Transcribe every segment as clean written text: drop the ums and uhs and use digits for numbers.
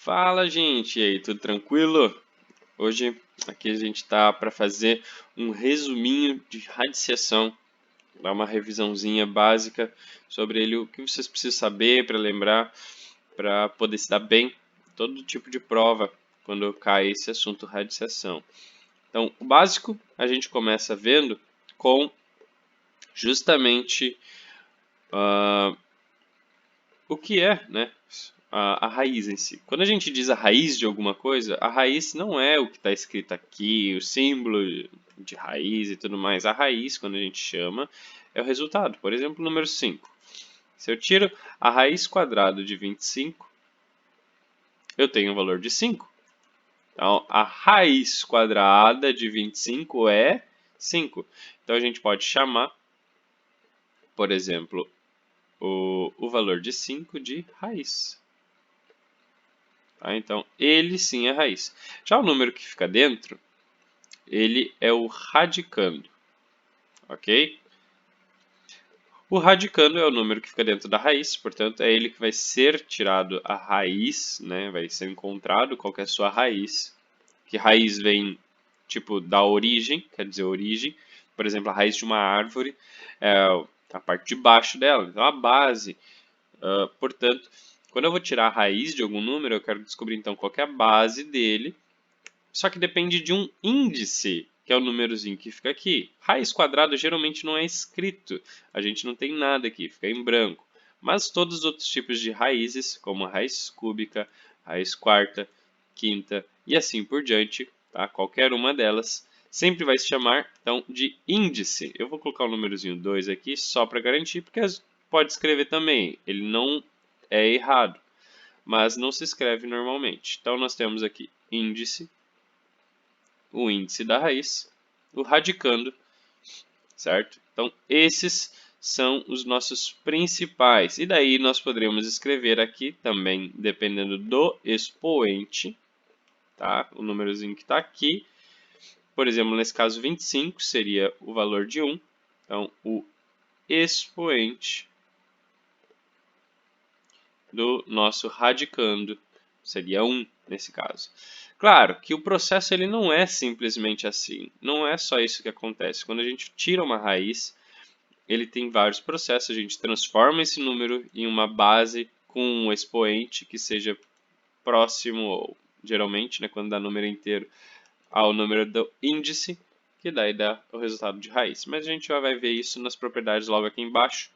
Fala, gente! E aí, tudo tranquilo? Hoje aqui a gente tá para fazer um resuminho de radiciação, dar uma revisãozinha básica sobre ele, o que vocês precisam saber para lembrar, para poder se dar bem todo tipo de prova quando cai esse assunto radiciação. Então, o básico a gente começa vendo com justamente o que é, né, a raiz em si. Quando a gente diz a raiz de alguma coisa, a raiz não é o que está escrito aqui, o símbolo de raiz e tudo mais. A raiz, quando a gente chama, é o resultado. Por exemplo, o número 5. Se eu tiro a raiz quadrada de 25, eu tenho o valor de 5. Então, a raiz quadrada de 25 é 5. Então, a gente pode chamar, por exemplo, o valor de 5 de raiz. Tá? Então, ele sim é raiz. Já o número que fica dentro, ele é o radicando. Ok? O radicando é o número que fica dentro da raiz, portanto, é ele que vai ser tirado a raiz, né? Vai ser encontrado qual que é a sua raiz. Que raiz vem, tipo, da origem, quer dizer, origem. Por exemplo, a raiz de uma árvore é a parte de baixo dela, então a base. Portanto, quando eu vou tirar a raiz de algum número, eu quero descobrir então qual que é a base dele. Só que depende de um índice, que é o númerozinho que fica aqui. Raiz quadrada geralmente não é escrito. A gente não tem nada aqui, fica em branco. Mas todos os outros tipos de raízes, como a raiz cúbica, raiz quarta, quinta e assim por diante, tá? Qualquer uma delas sempre vai se chamar então de índice. Eu vou colocar o númerozinho 2 aqui só para garantir, porque pode escrever também. Ele não é errado, mas não se escreve normalmente. Então nós temos aqui índice, o índice da raiz, o radicando, certo? Então, esses são os nossos principais. E daí nós poderíamos escrever aqui também, dependendo do expoente, tá? O númerozinho que está aqui. Por exemplo, nesse caso 25 seria o valor de 1. Então, o expoente do nosso radicando seria 1 nesse caso. Claro que o processo ele não é simplesmente assim, não é só isso que acontece. Quando a gente tira uma raiz, ele tem vários processos, a gente transforma esse número em uma base com um expoente que seja próximo, ou geralmente, né, quando dá número inteiro, ao número do índice, que daí dá o resultado de raiz. Mas a gente já vai ver isso nas propriedades logo aqui embaixo,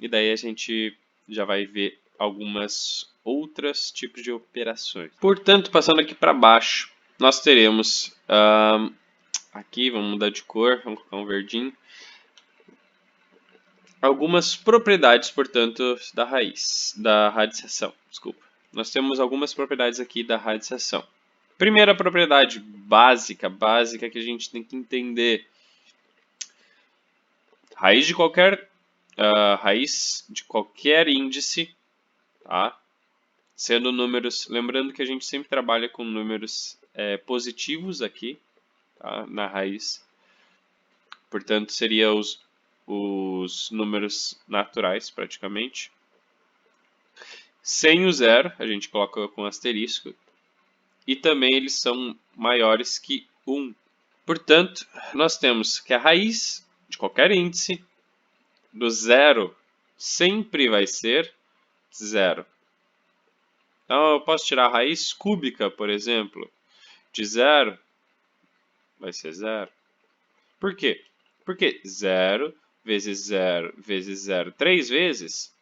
e daí a gente já vai ver algumas outros tipos de operações. Portanto, passando aqui para baixo, nós teremos aqui, vamos mudar de cor, vamos colocar um verdinho, algumas propriedades, portanto, da raiz, da radiciação, desculpa. Nós temos algumas propriedades aqui da radiciação. Primeira propriedade básica que a gente tem que entender. Raiz de qualquer índice, tá? Sendo números, lembrando que a gente sempre trabalha com números positivos aqui, tá? Na raiz. Portanto, seria os números naturais, praticamente. Sem o zero, a gente coloca com asterisco. E também eles são maiores que 1. Portanto, nós temos que a raiz de qualquer índice do zero sempre vai ser zero. Então, eu posso tirar a raiz cúbica, por exemplo, de zero, vai ser zero. Por quê? Porque 0 vezes 0 vezes 0 3 vezes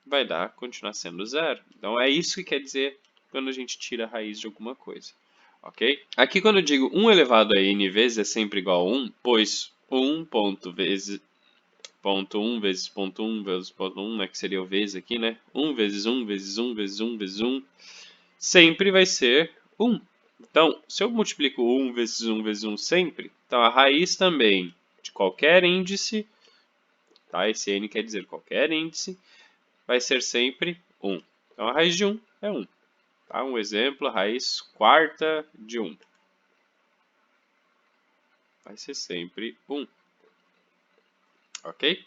vai continuar sendo zero. Então, é isso que quer dizer quando a gente tira a raiz de alguma coisa. Ok? Aqui, quando eu digo 1 elevado a n vezes é sempre igual a 1, pois 1 ponto vezes ponto 1 vezes ponto 1 vezes ponto 1, né, que seria o vezes aqui, né? 1 vezes 1 vezes 1 vezes 1 vezes 1 sempre vai ser 1. Então, se eu multiplico 1 vezes 1 vezes 1 sempre, então a raiz também de qualquer índice, tá? Esse n quer dizer qualquer índice, vai ser sempre 1. Então, a raiz de 1 é 1. Tá? Um exemplo, a raiz quarta de 1. Vai ser sempre 1. Ok?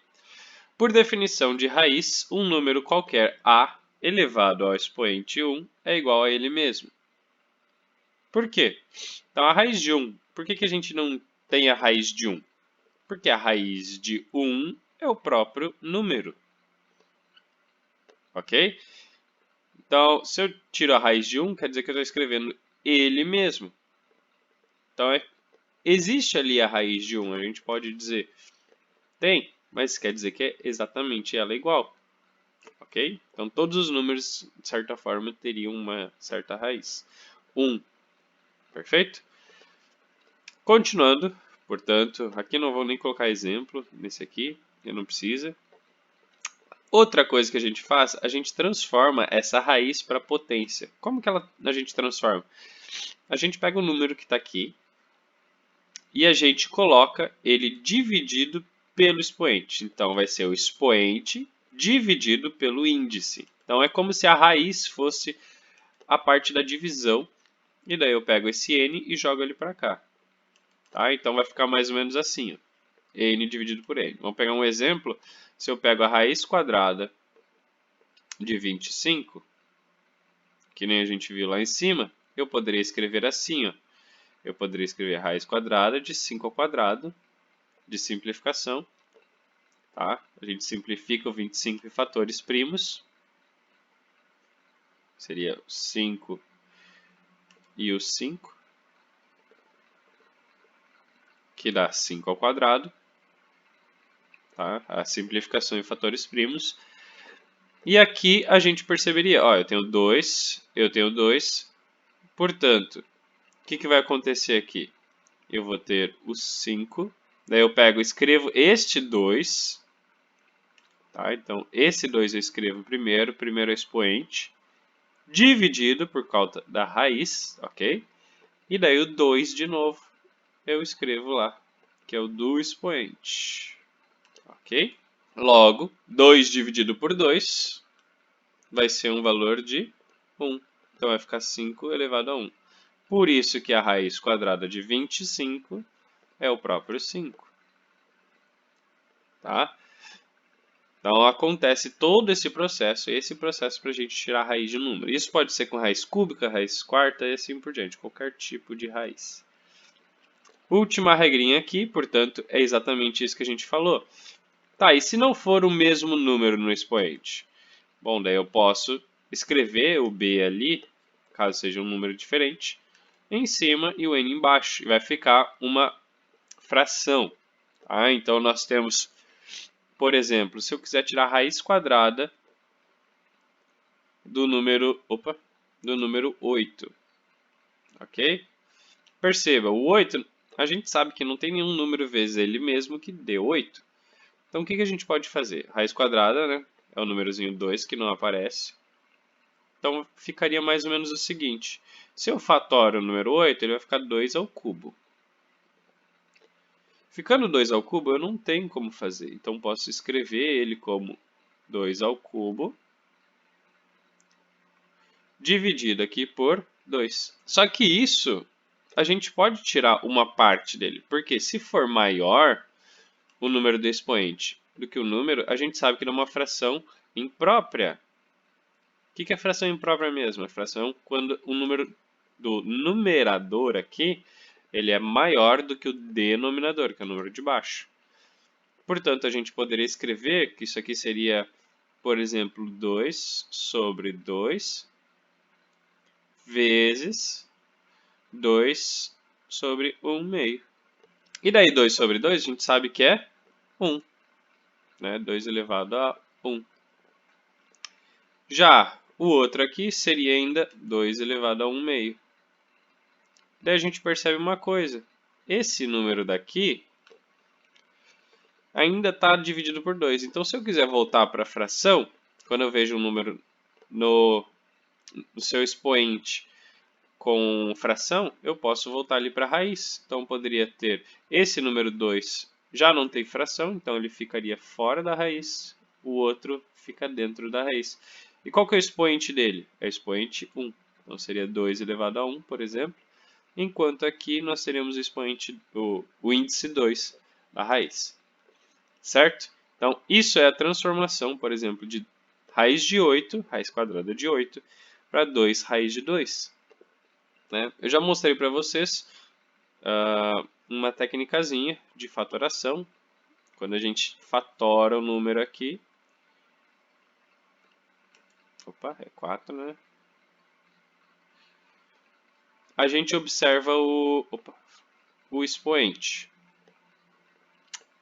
Por definição de raiz, um número qualquer A elevado ao expoente 1 é igual a ele mesmo. Por quê? Então, a raiz de 1, por que a gente não tem a raiz de 1? Porque a raiz de 1 é o próprio número. Ok? Então, se eu tiro a raiz de 1, quer dizer que eu estou escrevendo ele mesmo. Então, existe ali a raiz de 1, a gente pode dizer. Tem, mas quer dizer que é exatamente ela igual. Ok? Então, todos os números, de certa forma, teriam uma certa raiz. 1, perfeito? Continuando, portanto, aqui não vou nem colocar exemplo nesse aqui, eu não precisa. Outra coisa que a gente faz, a gente transforma essa raiz para potência. Como que a gente transforma? A gente pega o número que está aqui e a gente coloca ele dividido pelo expoente. Então, vai ser o expoente dividido pelo índice. Então, é como se a raiz fosse a parte da divisão. E daí eu pego esse n e jogo ele para cá. Tá? Então, vai ficar mais ou menos assim, ó. N dividido por n. Vamos pegar um exemplo. Se eu pego a raiz quadrada de 25, que nem a gente viu lá em cima, eu poderia escrever assim, ó. Eu poderia escrever raiz quadrada de 5 ao quadrado, de simplificação. Tá? A gente simplifica o 25 em fatores primos. Seria o 5 e o 5, que dá 5 ao quadrado. Tá? A simplificação em fatores primos. E aqui a gente perceberia, ó, eu tenho 2, portanto, o que vai acontecer aqui? Eu vou ter o 5, daí eu pego, escrevo este 2, tá? Então esse 2 eu escrevo primeiro é o expoente, dividido por causa da raiz, ok? E daí o 2 de novo eu escrevo lá, que é o do expoente, ok? Logo, 2 dividido por 2 vai ser um valor de 1. Então vai ficar 5 elevado a 1. Por isso que a raiz quadrada de 25 é o próprio 5. Tá? Então acontece todo esse processo para a gente tirar a raiz de número. Isso pode ser com raiz cúbica, raiz quarta e assim por diante, qualquer tipo de raiz. Última regrinha aqui, portanto, é exatamente isso que a gente falou. Tá, e se não for o mesmo número no expoente? Bom, daí eu posso escrever o b ali, caso seja um número diferente, em cima e o n embaixo. E vai ficar uma fração. Tá? Então nós temos, por exemplo, se eu quiser tirar a raiz quadrada do número 8. Ok? Perceba, o 8, a gente sabe que não tem nenhum número vezes ele mesmo que dê 8. Então o que a gente pode fazer? Raiz quadrada, né? É o númerozinho 2 que não aparece. Então ficaria mais ou menos o seguinte. Se eu fatório o número 8, ele vai ficar 2 ao cubo. Ficando 2 ao cubo, eu não tenho como fazer. Então posso escrever ele como 2 ao cubo dividido aqui por 2. Só que isso, a gente pode tirar uma parte dele. Porque se for maior o número do expoente do que o número, a gente sabe que não é uma fração imprópria. O que é fração imprópria mesmo? A fração quando o número do numerador aqui ele é maior do que o denominador, que é o número de baixo. Portanto, a gente poderia escrever que isso aqui seria, por exemplo, 2 sobre 2 vezes 2 sobre 1 meio. E daí 2 sobre 2 a gente sabe que é 1. Né? 2 elevado a 1. Já o outro aqui seria ainda 2 elevado a 1 meio. Daí a gente percebe uma coisa. Esse número daqui ainda está dividido por 2. Então, se eu quiser voltar para a fração, quando eu vejo um número no seu expoente com fração, eu posso voltar ali para a raiz. Então, eu poderia ter esse número 2 já não tem fração, então ele ficaria fora da raiz. O outro fica dentro da raiz. E qual que é o expoente dele? É o expoente 1. Então, seria 2 elevado a 1, por exemplo. Enquanto aqui nós teremos o expoente, o índice 2 da raiz. Certo? Então, isso é a transformação, por exemplo, de raiz de 8, raiz quadrada de 8, para 2 raiz de 2. Né? Eu já mostrei para vocês uma técnicazinha de fatoração. Quando a gente fatora o número aqui, opa, é 4, né? A gente observa o expoente,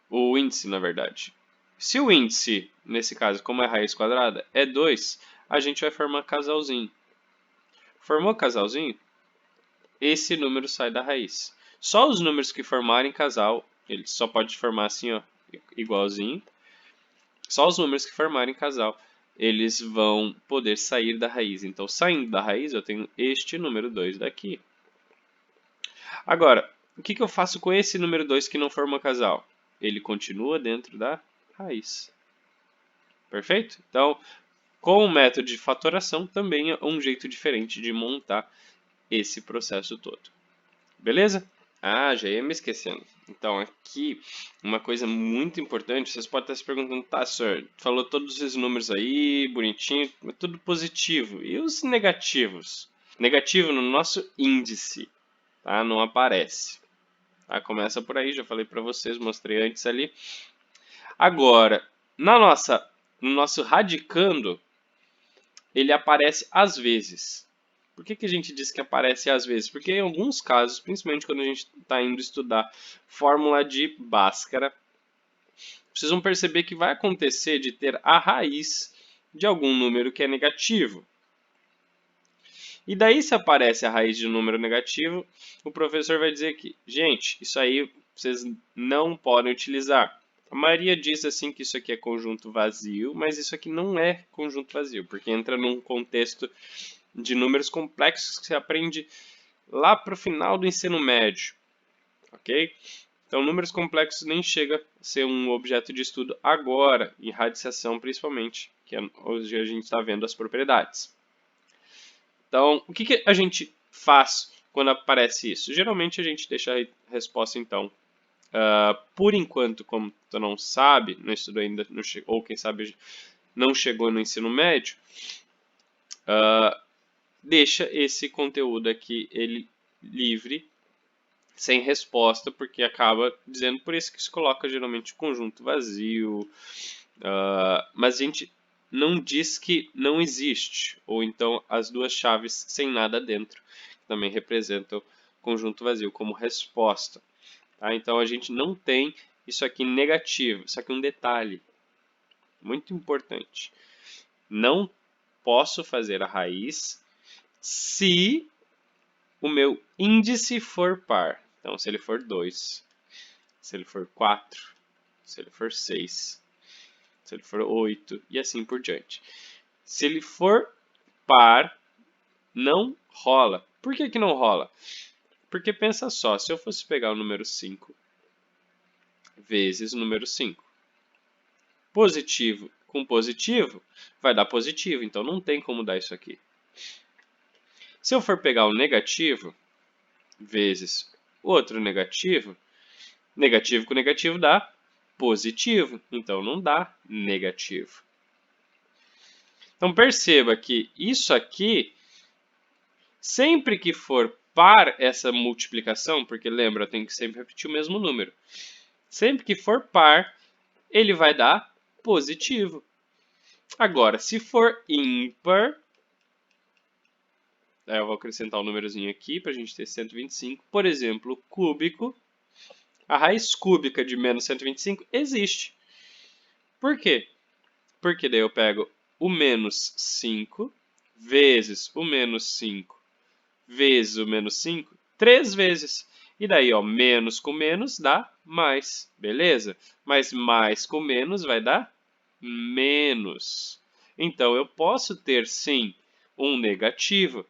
o índice, na verdade. Se o índice, nesse caso, como é raiz quadrada, é 2, a gente vai formar casalzinho. Formou casalzinho, esse número sai da raiz. Só os números que formarem casal, ele só pode formar assim, ó, igualzinho. Só os números que formarem casal, eles vão poder sair da raiz. Então, saindo da raiz, eu tenho este número 2 daqui. Agora, o que eu faço com esse número 2 que não forma casal? Ele continua dentro da raiz. Perfeito? Então, com o método de fatoração, também é um jeito diferente de montar esse processo todo. Beleza? Ah, já ia me esquecendo. Então, aqui, uma coisa muito importante, vocês podem estar se perguntando, tá, senhor, falou todos esses números aí, bonitinho, é tudo positivo. E os negativos? Negativo no nosso índice, tá? Não aparece. Tá? Começa por aí, já falei para vocês, mostrei antes ali. Agora, no nosso radicando, ele aparece às vezes. Por que a gente diz que aparece às vezes? Porque em alguns casos, principalmente quando a gente está indo estudar fórmula de Bhaskara, vocês vão perceber que vai acontecer de ter a raiz de algum número que é negativo. E daí, se aparece a raiz de um número negativo, o professor vai dizer que, gente, isso aí vocês não podem utilizar. A maioria diz assim que isso aqui é conjunto vazio, mas isso aqui não é conjunto vazio, porque entra num contexto de números complexos que você aprende lá para o final do ensino médio, ok? Então, números complexos nem chega a ser um objeto de estudo agora, em radiciação principalmente, que hoje a gente está vendo as propriedades. Então, o que a gente faz quando aparece isso? Geralmente a gente deixa a resposta, então, por enquanto, como tu não sabe, não estudou ainda, ou quem sabe não chegou no ensino médio, deixa esse conteúdo aqui ele livre, sem resposta, porque acaba dizendo, por isso que se coloca geralmente conjunto vazio, mas a gente não diz que não existe, ou então as duas chaves sem nada dentro, que também representam conjunto vazio como resposta. Tá? Então a gente não tem isso aqui negativo, só que um detalhe muito importante, não posso fazer a raiz se o meu índice for par. Então, se ele for 2, se ele for 4, se ele for 6, se ele for 8 e assim por diante. Se ele for par, não rola. Por que não rola? Porque pensa só, se eu fosse pegar o número 5 vezes o número 5, positivo com positivo, vai dar positivo, então não tem como dar isso aqui. Se eu for pegar o negativo vezes outro negativo, negativo com negativo dá positivo, então não dá negativo. Então perceba que isso aqui, sempre que for par essa multiplicação, porque lembra, tem que sempre repetir o mesmo número. Sempre que for par, ele vai dar positivo. Agora, se for ímpar, eu vou acrescentar um númerozinho aqui para a gente ter 125. Por exemplo, cúbico. A raiz cúbica de menos 125 existe. Por quê? Porque daí eu pego o menos 5 vezes o menos 5 vezes o menos 5, 3 vezes. E daí, ó, menos com menos dá mais, beleza? Mas mais com menos vai dar menos. Então, eu posso ter, sim, um negativo.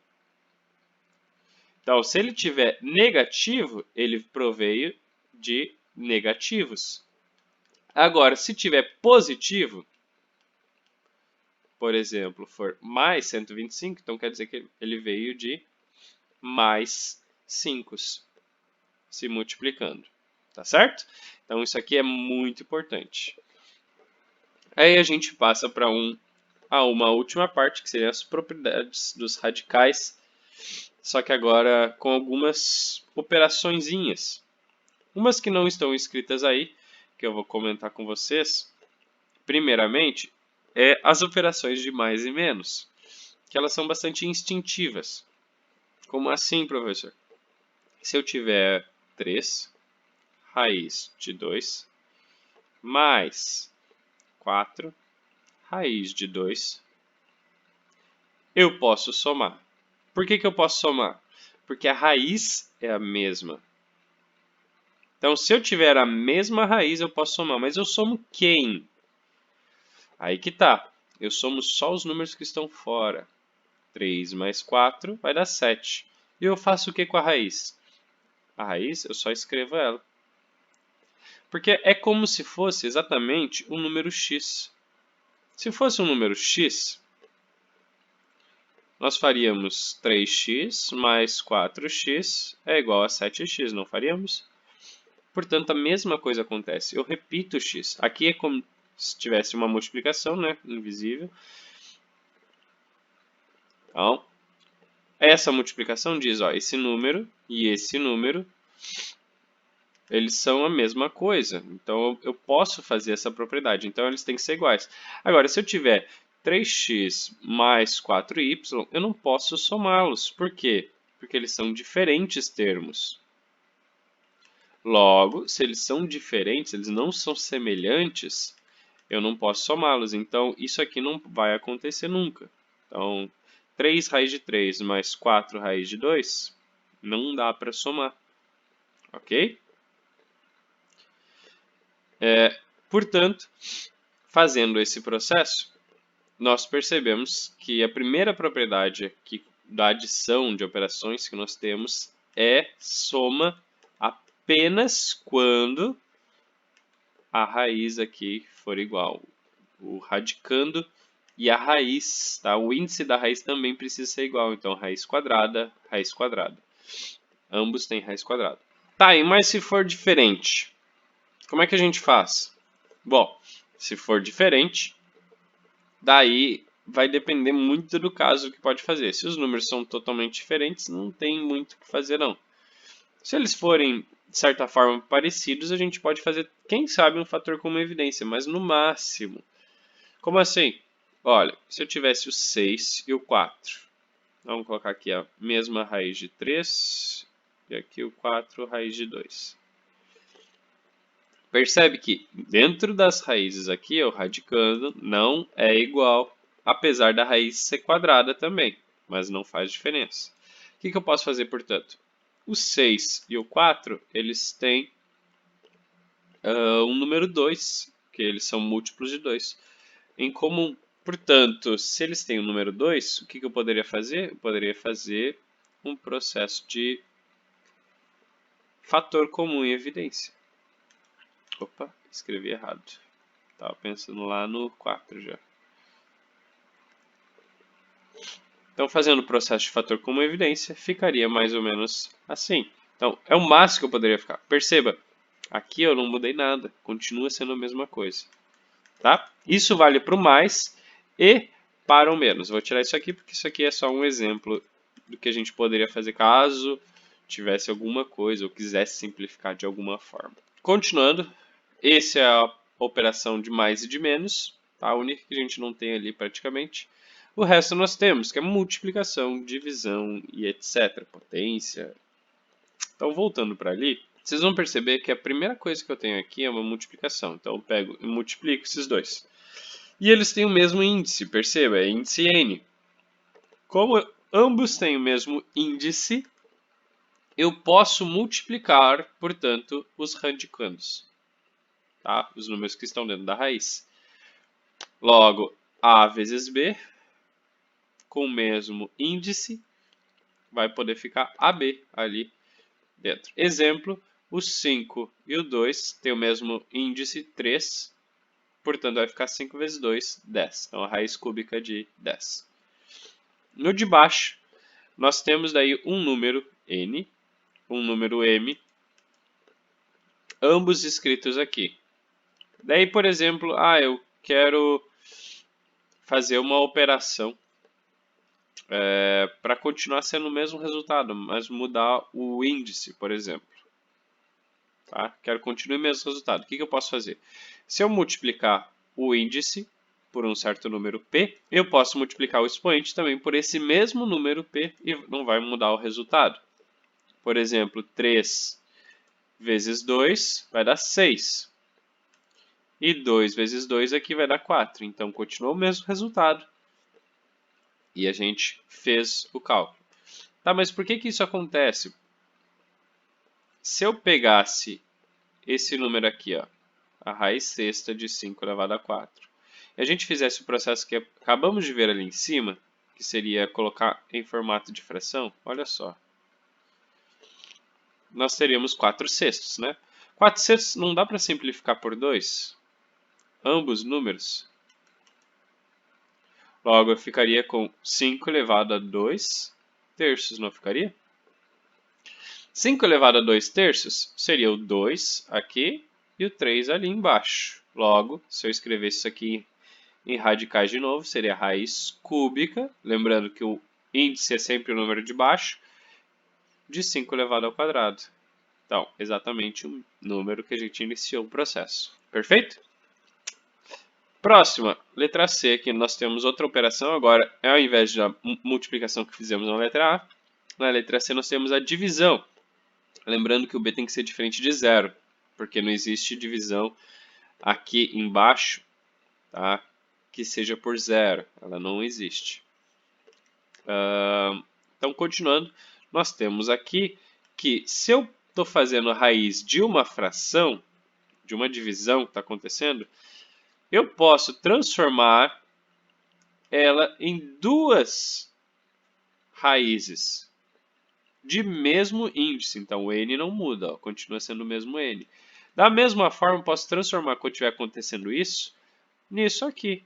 Então, se ele tiver negativo, ele proveio de negativos. Agora, se tiver positivo, por exemplo, for mais 125, então quer dizer que ele veio de mais 5 se multiplicando. Tá certo? Então, isso aqui é muito importante. Aí a gente passa para um a uma última parte, que seriam as propriedades dos radicais, só que agora com algumas operaçõezinhas. Umas que não estão escritas aí, que eu vou comentar com vocês, primeiramente, é as operações de mais e menos, que elas são bastante instintivas. Como assim, professor? Se eu tiver 3 raiz de 2 mais 4 raiz de 2, eu posso somar. Por que eu posso somar? Porque a raiz é a mesma. Então, se eu tiver a mesma raiz, eu posso somar. Mas eu somo quem? Aí que tá. Eu somo só os números que estão fora. 3 mais 4 vai dar 7. E eu faço o que com a raiz? A raiz, eu só escrevo ela. Porque é como se fosse exatamente um número x. Se fosse um número x, nós faríamos 3x mais 4x é igual a 7x, não faríamos? Portanto, a mesma coisa acontece. Eu repito x. Aqui é como se tivesse uma multiplicação, né? Invisível. Então, essa multiplicação diz, ó, esse número e esse número, eles são a mesma coisa. Então, eu posso fazer essa propriedade. Então, eles têm que ser iguais. Agora, se eu tiver 3x mais 4y, eu não posso somá-los. Por quê? Porque eles são diferentes termos. Logo, se eles são diferentes, eles não são semelhantes, eu não posso somá-los. Então, isso aqui não vai acontecer nunca. Então, 3 raiz de 3 mais 4 raiz de 2 não dá para somar. Ok? Portanto, fazendo esse processo, nós percebemos que a primeira propriedade aqui da adição de operações que nós temos é soma apenas quando a raiz aqui for igual. O radicando e a raiz, tá? O índice da raiz também precisa ser igual. Então, raiz quadrada, raiz quadrada. Ambos têm raiz quadrada. Tá, mas se for diferente, como é que a gente faz? Bom, se for diferente, daí vai depender muito do caso que pode fazer. Se os números são totalmente diferentes, não tem muito o que fazer, não. Se eles forem, de certa forma, parecidos, a gente pode fazer, quem sabe, um fator comum evidência, mas no máximo. Como assim? Olha, se eu tivesse o 6 e o 4, vamos colocar aqui a mesma raiz de 3 e aqui o 4 raiz de 2. Percebe que dentro das raízes aqui, o radicando não é igual, apesar da raiz ser quadrada também, mas não faz diferença. O que eu posso fazer, portanto? O 6 e o 4, eles têm um número 2, que eles são múltiplos de 2, em comum. Portanto, se eles têm o número 2, o que eu poderia fazer? Eu poderia fazer um processo de fator comum em evidência. Opa, escrevi errado. Estava pensando lá no 4 já. Então, fazendo o processo de fator comum em evidência, ficaria mais ou menos assim. Então, é o máximo que eu poderia ficar. Perceba, aqui eu não mudei nada. Continua sendo a mesma coisa. Tá? Isso vale para o mais e para o menos. Vou tirar isso aqui porque isso aqui é só um exemplo do que a gente poderia fazer caso tivesse alguma coisa ou quisesse simplificar de alguma forma. Continuando, essa é a operação de mais e de menos, tá? A única que a gente não tem ali praticamente. O resto nós temos, que é multiplicação, divisão e etc. Potência. Então, voltando para ali, vocês vão perceber que a primeira coisa que eu tenho aqui é uma multiplicação. Então, eu pego e multiplico esses dois. E eles têm o mesmo índice, perceba, é índice n. Como ambos têm o mesmo índice, eu posso multiplicar, portanto, os radicandos, tá? Os números que estão dentro da raiz. Logo, a vezes b, com o mesmo índice, vai poder ficar AB ali dentro. Exemplo, o 5 e o 2 têm o mesmo índice, 3, portanto vai ficar 5 vezes 2, 10. Então a raiz cúbica de 10. No de baixo, nós temos daí um número n, um número m, ambos escritos aqui. Daí, por exemplo, eu quero fazer uma operação para continuar sendo o mesmo resultado, mas mudar o índice, por exemplo. Tá? Quero continuar o mesmo resultado. O que eu posso fazer? Se eu multiplicar o índice por um certo número p, eu posso multiplicar o expoente também por esse mesmo número p e não vai mudar o resultado. Por exemplo, 3 vezes 2 vai dar 6. E 2 vezes 2 aqui vai dar 4. Então, continua o mesmo resultado. E a gente fez o cálculo. Tá, mas por que isso acontece? Se eu pegasse esse número aqui, ó, a raiz sexta de 5 elevado a 4, e a gente fizesse o processo que acabamos de ver ali em cima, que seria colocar em formato de fração, olha só. Nós teríamos 4 sextos, né? 4 sextos não dá para simplificar por 2? Ambos números. Logo, eu ficaria com 5 elevado a 2 terços, não ficaria? 5 elevado a 2 terços seria o 2 aqui e o 3 ali embaixo. Logo, se eu escrevesse isso aqui em radicais de novo, seria a raiz cúbica, lembrando que o índice é sempre o número de baixo, de 5 elevado ao quadrado. Então, exatamente o número que a gente iniciou o processo. Perfeito? Próxima, letra C, aqui nós temos outra operação. Agora, ao invés da multiplicação que fizemos na letra A, na letra C nós temos a divisão. Lembrando que o B tem que ser diferente de zero, porque não existe divisão aqui embaixo, tá? Que seja por zero. Ela não existe. Então, continuando, nós temos aqui que se eu estou fazendo a raiz de uma fração, de uma divisão que está acontecendo, eu posso transformar ela em duas raízes de mesmo índice. Então, o n não muda, ó, continua sendo o mesmo n. Da mesma forma, posso transformar, quando estiver acontecendo isso, nisso aqui.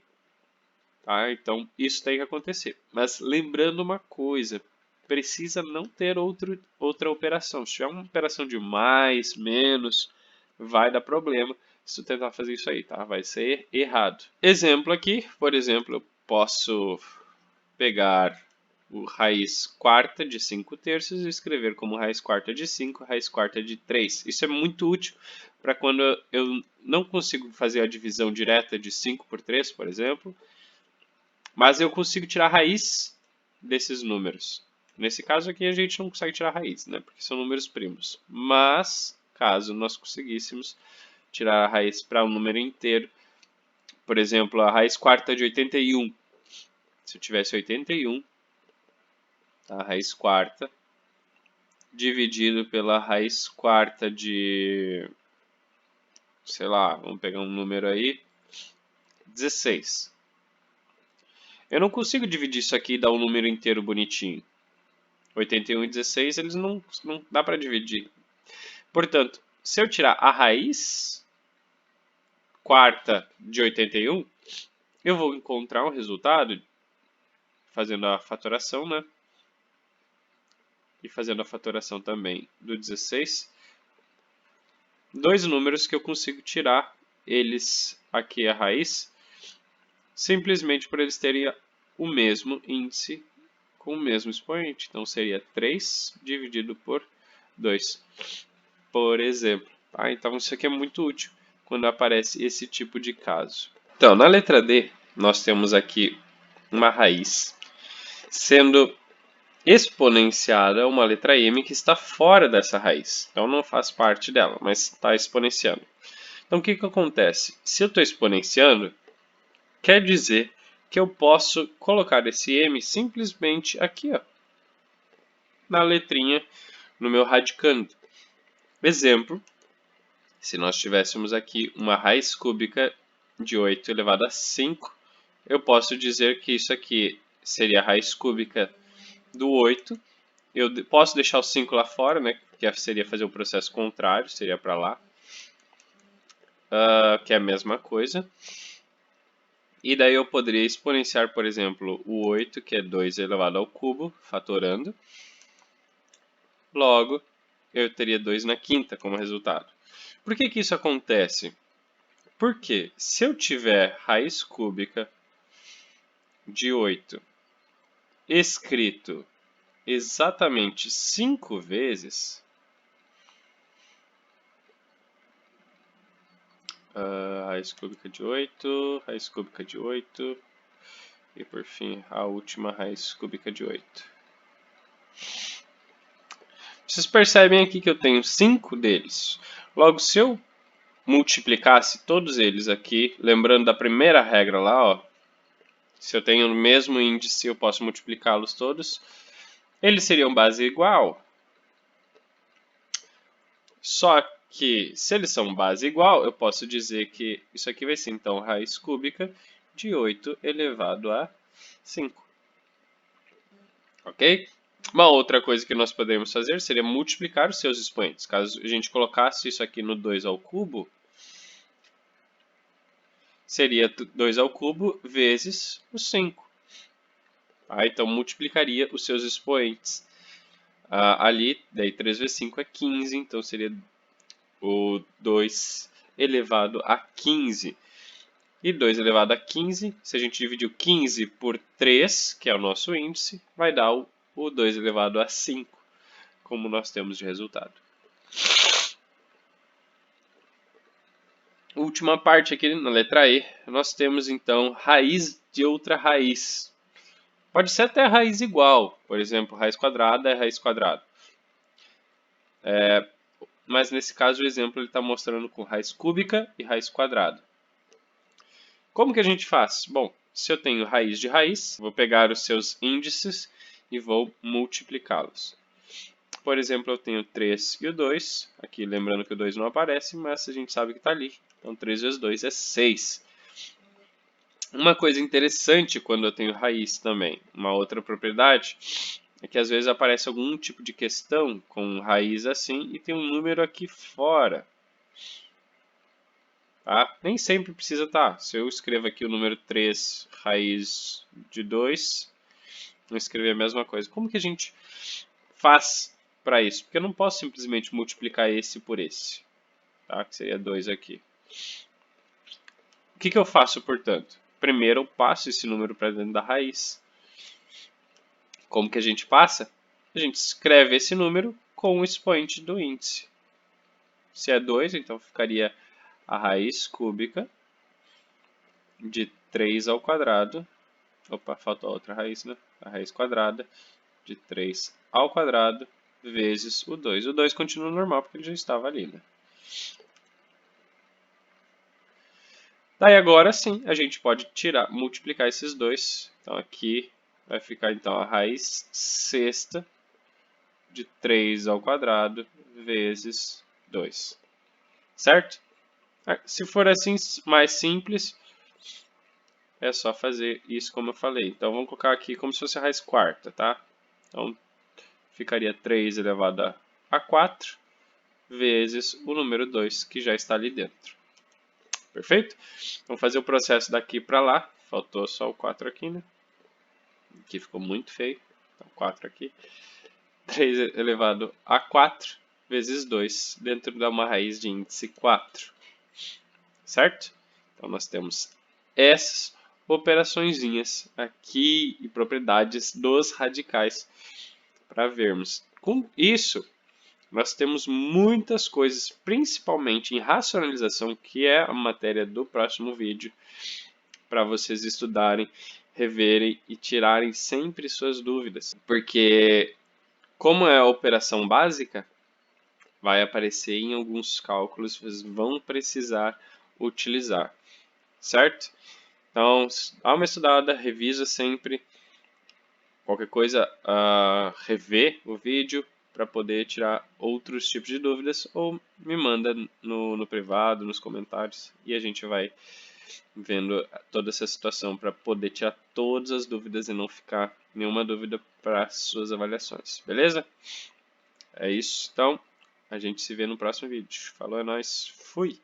Tá? Então, isso tem que acontecer. Mas lembrando uma coisa, precisa não ter outra operação. Se tiver uma operação de mais, menos, vai dar problema se eu tentar fazer isso aí, tá? Vai ser errado. Exemplo aqui, por exemplo, eu posso pegar o raiz quarta de 5 terços e escrever como raiz quarta de 5, raiz quarta de 3. Isso é muito útil para quando eu não consigo fazer a divisão direta de 5 por 3, por exemplo, mas eu consigo tirar a raiz desses números. Nesse caso aqui a gente não consegue tirar a raiz, né? Porque são números primos. Mas, caso nós conseguíssemos tirar a raiz para um número inteiro, por exemplo, a raiz quarta de 81. Se eu tivesse 81, a raiz quarta, dividido pela raiz quarta de, sei lá, vamos pegar um número aí, 16. Eu não consigo dividir isso aqui e dar um número inteiro bonitinho. 81 e 16, eles não dá para dividir. Portanto, se eu tirar a raiz quarta de 81, eu vou encontrar um resultado fazendo a fatoração, né? E fazendo a fatoração também do 16. Dois números que eu consigo tirar eles aqui a raiz, simplesmente por eles terem o mesmo índice com o mesmo expoente. Então, seria 3 dividido por 2, por exemplo. Tá? Então, isso aqui é muito útil quando aparece esse tipo de caso. Então, na letra D, nós temos aqui uma raiz sendo exponenciada a uma letra M que está fora dessa raiz. Então, não faz parte dela, mas está exponenciando. Então, o que acontece? Se eu estou exponenciando, quer dizer que eu posso colocar esse M simplesmente aqui, ó, na letrinha, no meu radicando. Exemplo, se nós tivéssemos aqui uma raiz cúbica de 8 elevado a 5, eu posso dizer que isso aqui seria a raiz cúbica do 8. Eu posso deixar o 5 lá fora, né, que seria fazer o processo contrário, seria para lá, que é a mesma coisa. E daí eu poderia exponenciar, por exemplo, o 8, que é 2 elevado ao cubo, fatorando. Logo, eu teria 2 na quinta como resultado. Por que isso acontece? Porque se eu tiver raiz cúbica de 8 escrito exatamente 5 vezes, raiz cúbica de 8, raiz cúbica de 8, e por fim a última raiz cúbica de 8. Vocês percebem aqui que eu tenho 5 deles. Logo, se eu multiplicasse todos eles aqui, lembrando da primeira regra lá, ó, se eu tenho o mesmo índice, eu posso multiplicá-los todos, eles seriam base igual. Só que, se eles são base igual, eu posso dizer que isso aqui vai ser, então, raiz cúbica de 8 elevado a 5. Ok? Uma outra coisa que nós podemos fazer seria multiplicar os seus expoentes. Caso a gente colocasse isso aqui no 2 ao cubo, seria 2 ao cubo vezes o 5. Então, multiplicaria os seus expoentes. Ali, daí 3 vezes 5 é 15, então seria o 2 elevado a 15. E 2 elevado a 15, se a gente dividir 15 por 3, que é o nosso índice, vai dar o 2 elevado a 5, como nós temos de resultado. Última parte aqui na letra E, nós temos então raiz de outra raiz. Pode ser até raiz igual, por exemplo, raiz quadrada é raiz quadrada. Mas nesse caso o exemplo está mostrando com raiz cúbica e raiz quadrada. Como que a gente faz? Bom, se eu tenho raiz de raiz, vou pegar os seus índices e vou multiplicá-los. Por exemplo, eu tenho 3 e o 2. Aqui lembrando que o 2 não aparece, mas a gente sabe que está ali. Então 3 vezes 2 é 6. Uma coisa interessante quando eu tenho raiz também, uma outra propriedade, é que às vezes aparece algum tipo de questão com raiz assim e tem um número aqui fora. Tá? Nem sempre precisa estar. Se eu escrevo aqui o número 3 raiz de 2, vou escrever a mesma coisa. Como que a gente faz para isso? Porque eu não posso simplesmente multiplicar esse por esse, tá? Que seria 2 aqui. O que eu faço, portanto? Primeiro eu passo esse número para dentro da raiz. Como que a gente passa? A gente escreve esse número com o expoente do índice. Se é 2, então ficaria a raiz cúbica de 3 ao quadrado. Opa, faltou outra raiz, né? A raiz quadrada de 3 ao quadrado vezes o 2. O 2 continua normal porque ele já estava ali, né? Daí agora sim, a gente pode multiplicar esses dois. Então aqui vai ficar então a raiz sexta de 3 ao quadrado vezes 2. Certo? Se for assim mais simples, é só fazer isso como eu falei. Então vamos colocar aqui como se fosse a raiz quarta, tá? Então ficaria 3 elevado a 4 vezes o número 2 que já está ali dentro. Perfeito? Vamos fazer o processo daqui para lá. Faltou só o 4 aqui, né? Aqui ficou muito feio. Então 4 aqui. 3 elevado a 4 vezes 2 dentro de uma raiz de índice 4. Certo? Então nós temos essas operaçõezinhas aqui e propriedades dos radicais para vermos. Com isso, nós temos muitas coisas, principalmente em racionalização, que é a matéria do próximo vídeo, para vocês estudarem, reverem e tirarem sempre suas dúvidas. Porque, como é a operação básica, vai aparecer em alguns cálculos, vocês vão precisar utilizar, certo? Então, dá uma estudada, revisa sempre. Qualquer coisa, rever o vídeo para poder tirar outros tipos de dúvidas ou me manda no privado, nos comentários e a gente vai vendo toda essa situação para poder tirar todas as dúvidas e não ficar nenhuma dúvida para as suas avaliações, beleza? É isso, então a gente se vê no próximo vídeo. Falou, é nóis, fui!